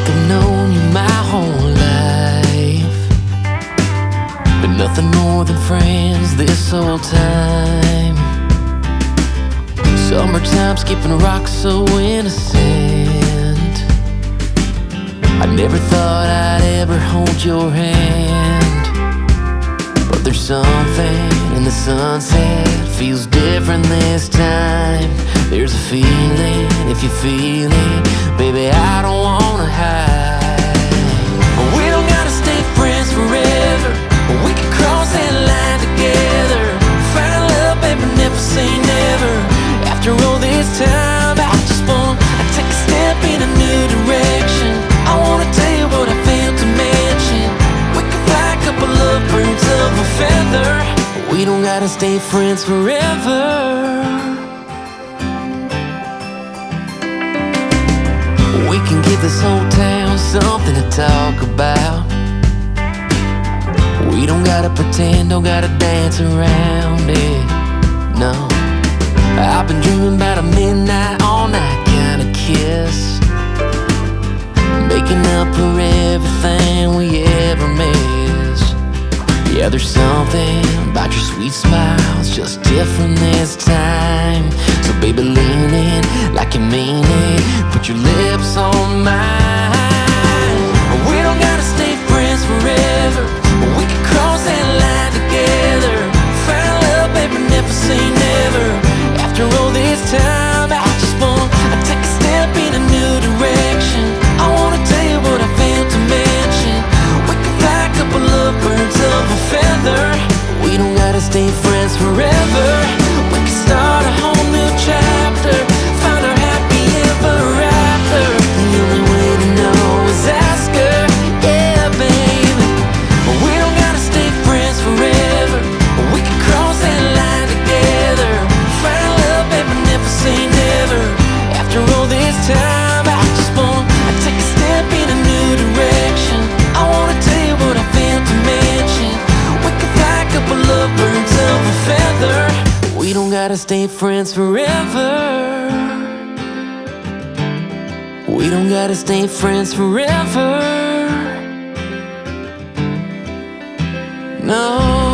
I've known you my whole life, been nothing more than friends this whole time. Summertime skipping rocks so innocent. I never thought I'd ever hold your hand, but there's something in the sunset feels different this time. There's a feeling, if you feel it, baby, I don't wanna hide. We don't gotta stay friends forever, we can cross that line together. Find love, baby, never say never. After all this time, I just wanna take a step in a new direction. I wanna tell you what I failed to mention. We can fly a couple of birds of a feather. We don't gotta stay friends forever. We can give this whole town something to talk about. We don't gotta pretend, don't gotta dance around it, no. I've been dreaming about a midnight, all night kind of kiss, making up for everything we ever missed. Yeah, there's something about your sweet smile, it's just different this time. So baby, lean in like you mean it, put your lips on mine. We don't gotta stay friends forever, we can cross that line together. Find love, baby, never say never. After all this time, I just wanna take a step in a new direction. I wanna tell you what I failed to mention. We can fly a couple of birds of a feather. We don't gotta stay friends forever, we can start a whole new chapter, find our happy ever after. The only way to know is ask her, yeah, baby. We don't gotta stay friends forever, we can cross that line together. Find love, baby, never say never. After all this time, I just wanna take a step in a new direction. I wanna tell you what I failed to mention. We can fly a couple of birds of a feather. We don't gotta stay friends forever. We don't gotta stay friends forever, no.